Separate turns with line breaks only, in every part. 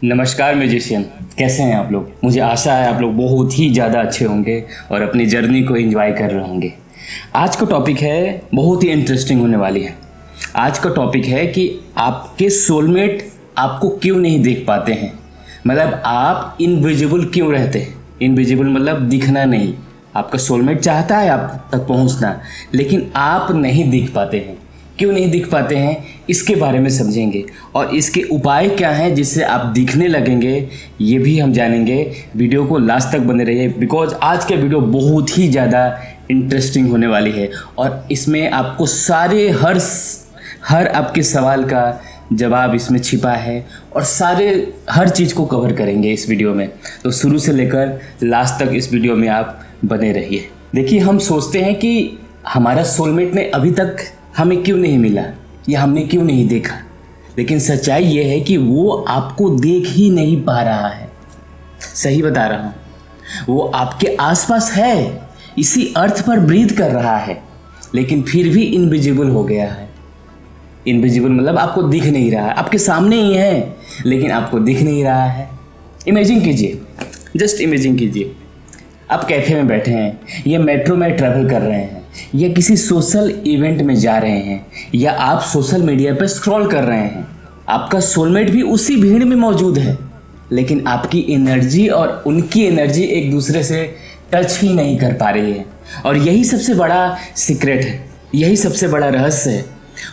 नमस्कार म्यूजिशियन, कैसे हैं आप लोग। मुझे आशा है आप लोग बहुत ही ज़्यादा अच्छे होंगे और अपनी जर्नी को एंजॉय कर रहे होंगे। आज का टॉपिक है बहुत ही इंटरेस्टिंग होने वाली है। आज का टॉपिक है कि आपके सोलमेट आपको क्यों नहीं देख पाते हैं, मतलब आप इनविजिबल क्यों रहते हैं। इनविजिबल मतलब दिखना नहीं। आपका सोलमेट चाहता है आप तक पहुंचना, लेकिन आप नहीं दिख पाते हैं। क्यों नहीं दिख पाते हैं इसके बारे में समझेंगे और इसके उपाय क्या हैं जिससे आप दिखने लगेंगे, ये भी हम जानेंगे। वीडियो को लास्ट तक बने रहिए बिकॉज आज का वीडियो बहुत ही ज़्यादा इंटरेस्टिंग होने वाली है और इसमें आपको सारे हर आपके सवाल का जवाब इसमें छिपा है और हर चीज़ को कवर करेंगे इस वीडियो में। तो शुरू से लेकर लास्ट तक इस वीडियो में आप बने रहिए। देखिए, हम सोचते हैं कि हमारा सोलमेट ने अभी तक हमें क्यों नहीं मिला या हमने क्यों नहीं देखा, लेकिन सच्चाई ये है कि वो आपको देख ही नहीं पा रहा है। सही बता रहा हूँ, वो आपके आसपास है, इसी अर्थ पर ब्रीथ कर रहा है, लेकिन फिर भी इनविजिबल हो गया है। इनविजिबल मतलब आपको दिख नहीं रहा है, आपके सामने ही है लेकिन आपको दिख नहीं रहा है। इमेजिन कीजिए, जस्ट इमेजिन कीजिए, आप कैफ़े में बैठे हैं या मेट्रो में ट्रैवल कर रहे हैं या किसी सोशल इवेंट में जा रहे हैं या आप सोशल मीडिया पर स्क्रॉल कर रहे हैं। आपका सोलमेट भी उसी भीड़ में मौजूद है, लेकिन आपकी एनर्जी और उनकी एनर्जी एक दूसरे से टच ही नहीं कर पा रही है। और यही सबसे बड़ा सीक्रेट है, यही सबसे बड़ा रहस्य है।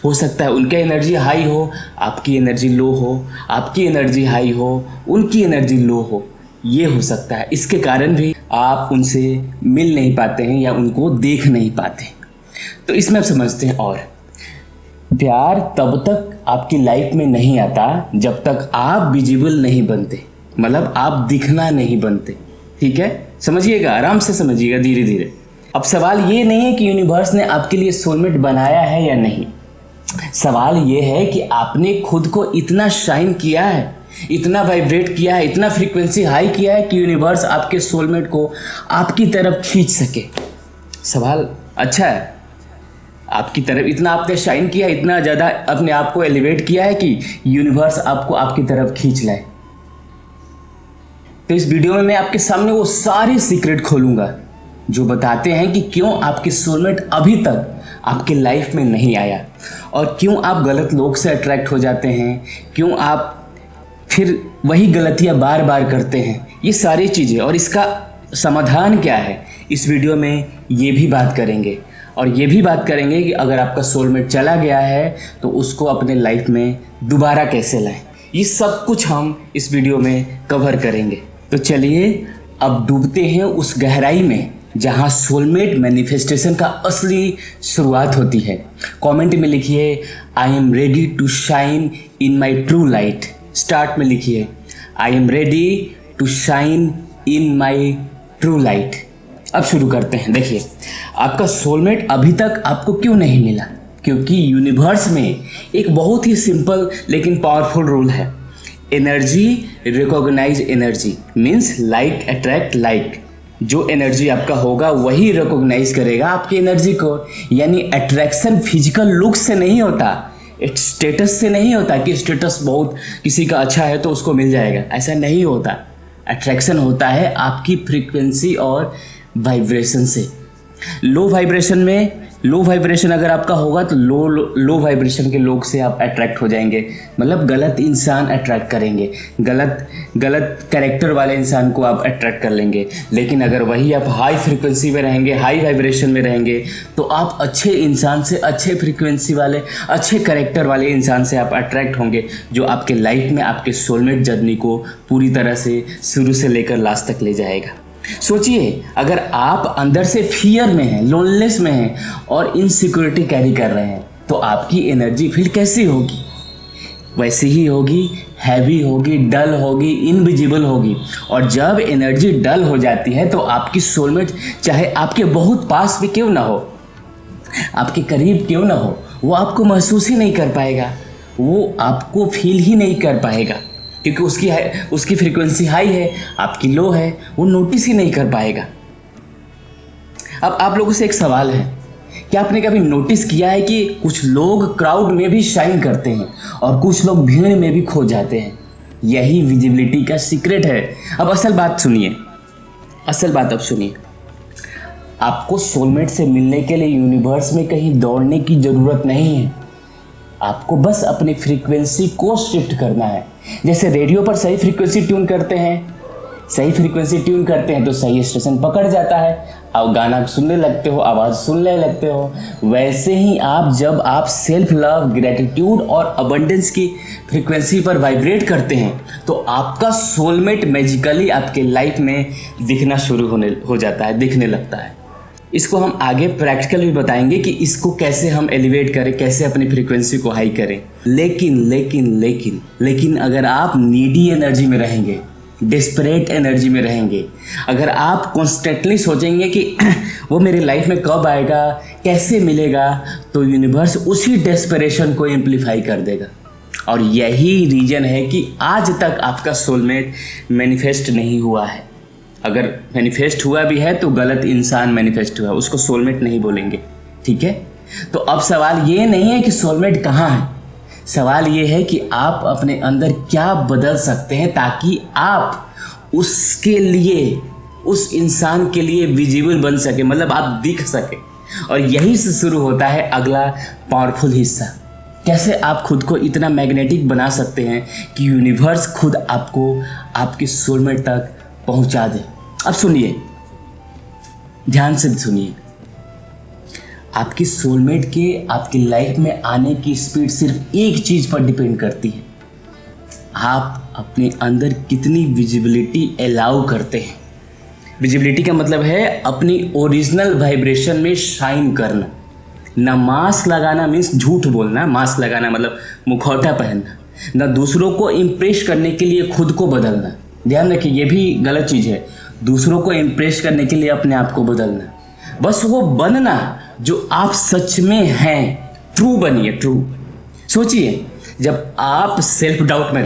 हो सकता है उनकी एनर्जी हाई हो, आपकी एनर्जी लो हो, आपकी एनर्जी हाई हो, उनकी एनर्जी लो हो, ये हो सकता है। इसके कारण भी आप उनसे मिल नहीं पाते हैं या उनको देख नहीं पाते। तो इसमें आप समझते हैं, और प्यार तब तक आपकी लाइफ में नहीं आता जब तक आप विजिबल नहीं बनते, मतलब आप दिखना नहीं बनते। ठीक है, समझिएगा, आराम से समझिएगा, धीरे धीरे। अब सवाल ये नहीं है कि यूनिवर्स ने आपके लिए सोलमेट बनाया है या नहीं। सवाल ये है कि आपने खुद को इतना शाइन किया है, इतना वाइब्रेट किया है, इतना फ्रीक्वेंसी हाई किया है कि यूनिवर्स आपके सोलमेट को आपकी तरफ खींच सके। सवाल अच्छा है, आपकी तरफ इतना आपने शाइन किया, इतना ज़्यादा अपने आप को एलिवेट किया है कि यूनिवर्स आपको आपकी तरफ खींच लाए। तो इस वीडियो में मैं आपके सामने वो सारे सीक्रेट खोलूंगा जो बताते हैं कि क्यों आपके सोलमेट अभी तक आपके लाइफ में नहीं आया और क्यों आप गलत लोग से अट्रैक्ट हो जाते हैं, क्यों आप फिर वही गलतियां बार बार करते हैं। ये सारी चीज़ें और इसका समाधान क्या है, इस वीडियो में ये भी बात करेंगे। और ये भी बात करेंगे कि अगर आपका सोलमेट चला गया है तो उसको अपने लाइफ में दोबारा कैसे लाएं। ये सब कुछ हम इस वीडियो में कवर करेंगे। तो चलिए अब डूबते हैं उस गहराई में जहाँ सोलमेट मैनिफेस्टेशन का असली शुरुआत होती है। कमेंट में लिखिए, I am ready to shine in my true light. Start में लिखिए, I am ready to shine in my true light. अब शुरू करते हैं। देखिए, आपका सोलमेट अभी तक आपको क्यों नहीं मिला, क्योंकि यूनिवर्स में एक बहुत ही सिंपल लेकिन पावरफुल रूल है। Energy recognise energy means like attract like. जो एनर्जी आपका होगा वही रिकॉग्नाइज करेगा आपकी एनर्जी को। यानी अट्रैक्शन फिजिकल लुक से नहीं होता, स्टेटस से नहीं होता कि स्टेटस बहुत किसी का अच्छा है तो उसको मिल जाएगा, ऐसा नहीं होता। अट्रैक्शन होता है आपकी फ्रीक्वेंसी और वाइब्रेशन से। लो वाइब्रेशन अगर आपका होगा तो लो वाइब्रेशन के लोग से आप अट्रैक्ट हो जाएंगे, मतलब गलत इंसान अट्रैक्ट करेंगे, गलत कैरेक्टर वाले इंसान को आप अट्रैक्ट कर लेंगे। लेकिन अगर वही आप हाई फ्रीक्वेंसी में रहेंगे, हाई वाइब्रेशन में रहेंगे, तो आप अच्छे इंसान से, अच्छे फ्रीक्वेंसी वाले, अच्छे कैरेक्टर वाले इंसान से आप अट्रैक्ट होंगे, जो आपके लाइफ में आपके सोलमेट जर्नी को पूरी तरह से शुरू से लेकर लास्ट तक ले जाएगा। सोचिए, अगर आप अंदर से फियर में हैं, लोनलेस में हैं और इनसिक्योरिटी कैरी कर रहे हैं, तो आपकी एनर्जी फिर कैसी होगी? वैसी ही होगी, हैवी होगी, डल होगी, इनविजिबल होगी। और जब एनर्जी डल हो जाती है तो आपकी सोलमेट चाहे आपके बहुत पास भी क्यों ना हो, आपके करीब क्यों ना हो, वो आपको महसूस ही नहीं कर पाएगा, वो आपको फील ही नहीं कर पाएगा, क्योंकि उसकी फ्रीक्वेंसी हाई है, आपकी लो है, वो नोटिस ही नहीं कर पाएगा। अब आप लोगों से एक सवाल है, क्या आपने कभी नोटिस किया है कि कुछ लोग क्राउड में भी शाइन करते हैं और कुछ लोग भीड़ में भी खो जाते हैं? यही विजिबिलिटी का सीक्रेट है। अब असल बात सुनिए, असल बात अब सुनिए। आपको सोलमेट से मिलने के लिए यूनिवर्स में कहीं दौड़ने की ज़रूरत नहीं है। आपको बस अपनी फ्रीक्वेंसी को शिफ्ट करना है। जैसे रेडियो पर सही फ्रीक्वेंसी ट्यून करते हैं, सही फ्रीक्वेंसी ट्यून करते हैं तो सही स्टेशन पकड़ जाता है, आप गाना सुनने लगते हो, आवाज़ सुनने लगते हो। वैसे ही जब आप सेल्फ लव, ग्रेटिट्यूड और अबंडेंस की फ्रीक्वेंसी पर वाइब्रेट करते हैं तो आपका सोलमेट मैजिकली आपके लाइफ में दिखना शुरू हो जाता है, दिखने लगता है। इसको हम आगे प्रैक्टिकल भी बताएंगे कि इसको कैसे हम एलिवेट करें, कैसे अपनी फ्रीक्वेंसी को हाई करें। लेकिन अगर आप नीडी एनर्जी में रहेंगे, डिस्परेट एनर्जी में रहेंगे, अगर आप कॉन्स्टेंटली सोचेंगे कि वो मेरी लाइफ में कब आएगा, कैसे मिलेगा, तो यूनिवर्स उसी डेस्परेशन को एम्पलीफाई कर देगा। और यही रीजन है कि आज तक आपका सोलमेट मैनिफेस्ट नहीं हुआ है। अगर मैनिफेस्ट हुआ भी है तो गलत इंसान मैनिफेस्ट हुआ है, उसको सोलमेट नहीं बोलेंगे, ठीक है। तो अब सवाल ये नहीं है कि सोलमेट कहाँ है, सवाल ये है कि आप अपने अंदर क्या बदल सकते हैं ताकि आप उसके लिए, उस इंसान के लिए विजिबल बन सके, मतलब आप दिख सके। और यही से शुरू होता है अगला पावरफुल हिस्सा, कैसे आप खुद को इतना मैग्नेटिक बना सकते हैं कि यूनिवर्स खुद आपको आपके सोलमेट तक पहुंचा दे। अब सुनिए, ध्यान से सुनिए। आपकी सोलमेट के आपकी लाइफ में आने की स्पीड सिर्फ एक चीज पर डिपेंड करती है, आप अपने अंदर कितनी विजिबिलिटी अलाउ करते हैं। विजिबिलिटी का मतलब है अपनी ओरिजिनल वाइब्रेशन में शाइन करना। ना मास्क लगाना मीन्स झूठ बोलना, मास्क लगाना मतलब मुखौटा पहनना, ना दूसरों को इम्प्रेस करने के लिए खुद को बदलना। ध्यान रखिए, ये भी गलत चीज़ है, दूसरों को इम्प्रेस करने के लिए अपने आप को बदलना। बस वो बनना जो आप सच में हैं, ट्रू बनिए, ट्रू। सोचिए, जब आप सेल्फ डाउट में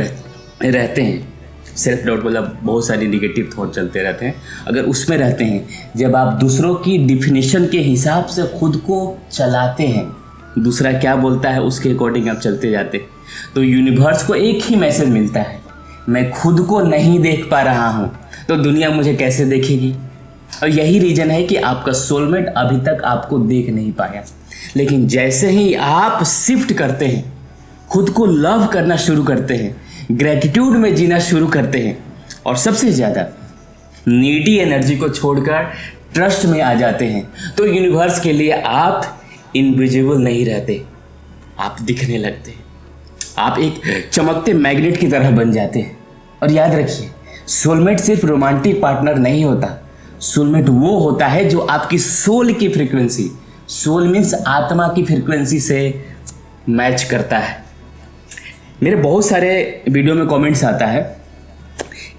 रहते हैं, सेल्फ डाउट मतलब बहुत सारी निगेटिव थॉट चलते रहते हैं, अगर उसमें रहते हैं, जब आप दूसरों की डिफिनेशन के हिसाब से खुद को चलाते हैं, दूसरा क्या बोलता है उसके अकॉर्डिंग आप चलते जाते हैं, तो यूनिवर्स को एक ही मैसेज मिलता है, मैं खुद को नहीं देख पा रहा हूँ तो दुनिया मुझे कैसे देखेगी। और यही रीज़न है कि आपका सोलमेट अभी तक आपको देख नहीं पाया। लेकिन जैसे ही आप शिफ्ट करते हैं, खुद को लव करना शुरू करते हैं, ग्रेटिट्यूड में जीना शुरू करते हैं और सबसे ज़्यादा नीडी एनर्जी को छोड़कर ट्रस्ट में आ जाते हैं, तो यूनिवर्स के लिए आप इनविजिबल नहीं रहते, आप दिखने लगते हैं, आप एक चमकते मैग्नेट की तरह बन जाते हैं। और याद रखिए, सोलमेट सिर्फ रोमांटिक पार्टनर नहीं होता, सोलमेट वो होता है जो आपकी सोल की फ्रीक्वेंसी, सोल मीन्स आत्मा की फ्रीक्वेंसी से मैच करता है। मेरे बहुत सारे वीडियो में कमेंट्स आता है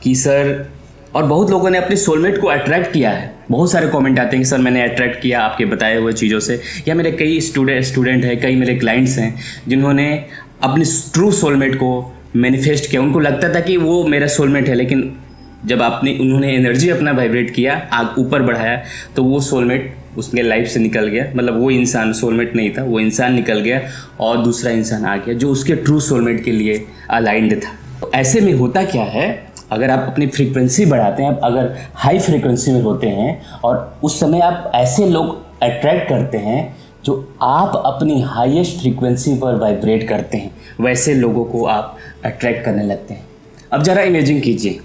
कि सर, और बहुत लोगों ने अपने सोलमेट को अट्रैक्ट किया है, बहुत सारे कमेंट आते हैं कि सर मैंने अट्रैक्ट किया आपके बताए हुए चीज़ों से, या मेरे कई स्टूडेंट हैं, कई मेरे क्लाइंट्स हैं जिन्होंने अपने ट्रू सोलमेट को मैनिफेस्ट किया। उनको लगता था कि वो मेरा सोलमेट है, लेकिन जब उन्होंने एनर्जी अपना वाइब्रेट किया, आग ऊपर बढ़ाया, तो वो सोलमेट उसके लाइफ से निकल गया। मतलब वो इंसान सोलमेट नहीं था, वो इंसान निकल गया और दूसरा इंसान आ गया जो उसके ट्रू सोलमेट के लिए अलाइंड था। तो ऐसे में होता क्या है, अगर आप अपनी फ्रीक्वेंसी बढ़ाते हैं, आप अगर हाई फ्रीक्वेंसी में होते हैं और उस समय आप ऐसे लोग अट्रैक्ट करते हैं जो आप अपनी हाईएस्ट फ्रीक्वेंसी पर वाइब्रेट करते हैं, वैसे लोगों को आप अट्रैक्ट करने लगते हैं। अब ज़रा इमेजिन कीजिए,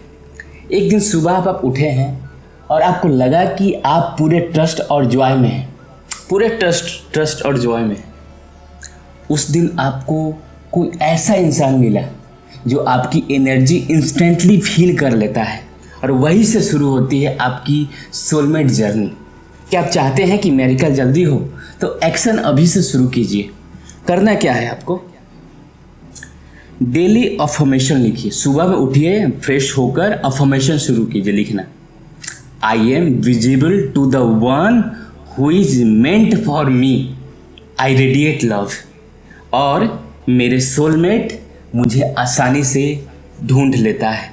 एक दिन सुबह आप उठे हैं और आपको लगा कि आप पूरे ट्रस्ट और जॉय में हैं, पूरे ट्रस्ट और जॉय में। उस दिन आपको कोई ऐसा इंसान मिला जो आपकी एनर्जी इंस्टेंटली फील कर लेता है और वहीं से शुरू होती है आपकी सोलमेट जर्नी। क्या आप चाहते हैं कि मेरिकल जल्दी हो, तो एक्शन अभी से शुरू कीजिए। करना क्या है आपको, डेली अफर्मेशन लिखिए। सुबह में उठिए, फ्रेश होकर अफर्मेशन शुरू कीजिए लिखना। I am visible to the one who is meant for me, I radiate love. और मेरे सोलमेट मुझे आसानी से ढूंढ लेता है,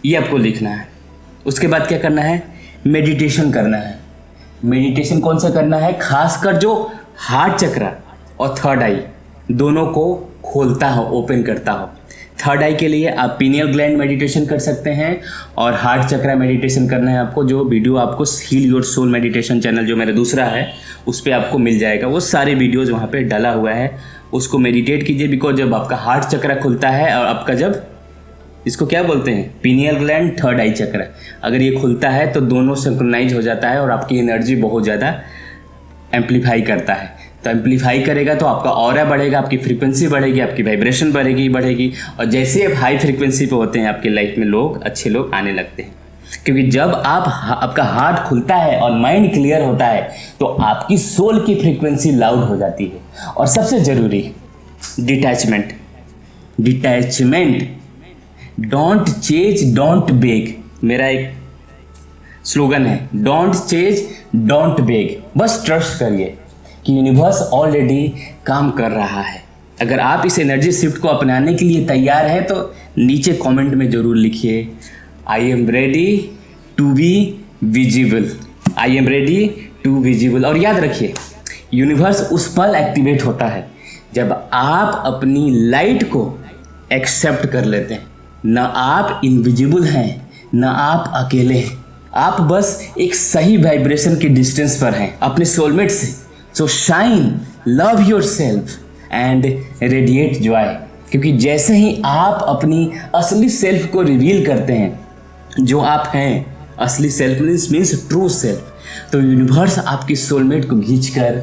ये आपको लिखना है। उसके बाद क्या करना है, मेडिटेशन करना है। मेडिटेशन कौन सा करना है, खासकर जो हार्ट चक्र और थर्ड आई दोनों को खोलता हो, ओपन करता हो। थर्ड आई के लिए आप पीनियल ग्लैंड मेडिटेशन कर सकते हैं और हार्ट चक्रा मेडिटेशन करना है आपको। जो वीडियो आपको heal your soul meditation channel जो मेरा दूसरा है उस पर आपको मिल जाएगा, वो सारे वीडियोज़ वहाँ पर डाला हुआ है, उसको मेडिटेट कीजिए। बिकॉज जब आपका हार्ट चक्रा खुलता है और आपका जब इसको क्या बोलते हैं पीनियल ग्लैंड थर्ड आई चक्र, अगर ये खुलता है तो दोनों सिंक्रोनाइज हो जाता है और आपकी एनर्जी बहुत ज़्यादा एम्पलीफाई करता है। तो एम्पलीफाई करेगा तो आपका ऑरा बढ़ेगा, आपकी फ्रीक्वेंसी बढ़ेगी, आपकी वाइब्रेशन बढ़ेगी और जैसे आप हाई फ्रीक्वेंसी पे होते हैं आपकी लाइफ में लोग अच्छे लोग आने लगते हैं। क्योंकि जब आपका हार्ट खुलता है और माइंड क्लियर होता है तो आपकी सोल की फ्रीक्वेंसी लाउड हो जाती है। और सबसे ज़रूरी detachment, don't chase don't beg, मेरा एक स्लोगन है, डोंट चेज डोंट बेग। बस ट्रस्ट करिए कि यूनिवर्स ऑलरेडी काम कर रहा है। अगर आप इस एनर्जी शिफ्ट को अपनाने के लिए तैयार हैं तो नीचे कमेंट में ज़रूर लिखिए I am ready to be visible, I am ready to visible. और याद रखिए यूनिवर्स उस पल एक्टिवेट होता है जब आप अपनी लाइट को एक्सेप्ट कर लेते हैं। ना आप इनविजिबल हैं, ना आप अकेले हैं, आप बस एक सही वाइब्रेशन के डिस्टेंस पर हैं अपने सोलमेट से। So shine, love yourself and radiate joy. क्योंकि जैसे ही आप अपनी असली सेल्फ को रिवील करते हैं, जो आप हैं, असली सेल्फ मीन्स ट्रू सेल्फ, तो यूनिवर्स आपकी सोलमेट को खींचकर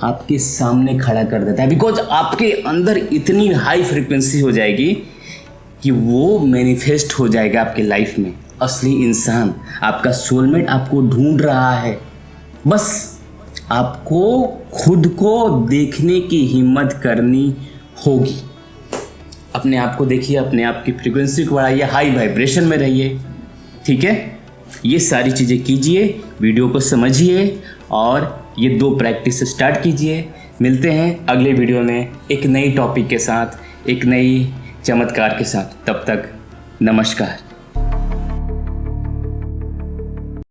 आपके सामने खड़ा कर देता है। बिकॉज आपके अंदर इतनी हाई फ्रीक्वेंसी हो जाएगी कि वो मैनिफेस्ट हो जाएगा आपके लाइफ में। असली इंसान, आपका सोलमेट आपको ढूंढ रहा है। बस आपको खुद को देखने की हिम्मत करनी होगी। अपने आप को देखिए, अपने आप की फ्रीक्वेंसी को बढ़ाइए, हाई वाइब्रेशन में रहिए, ठीक है। ये सारी चीज़ें कीजिए, वीडियो को समझिए और ये 2 प्रैक्टिस स्टार्ट कीजिए। मिलते हैं अगले वीडियो में एक नई टॉपिक के साथ, एक नई चमत्कार के साथ। तब तक नमस्कार।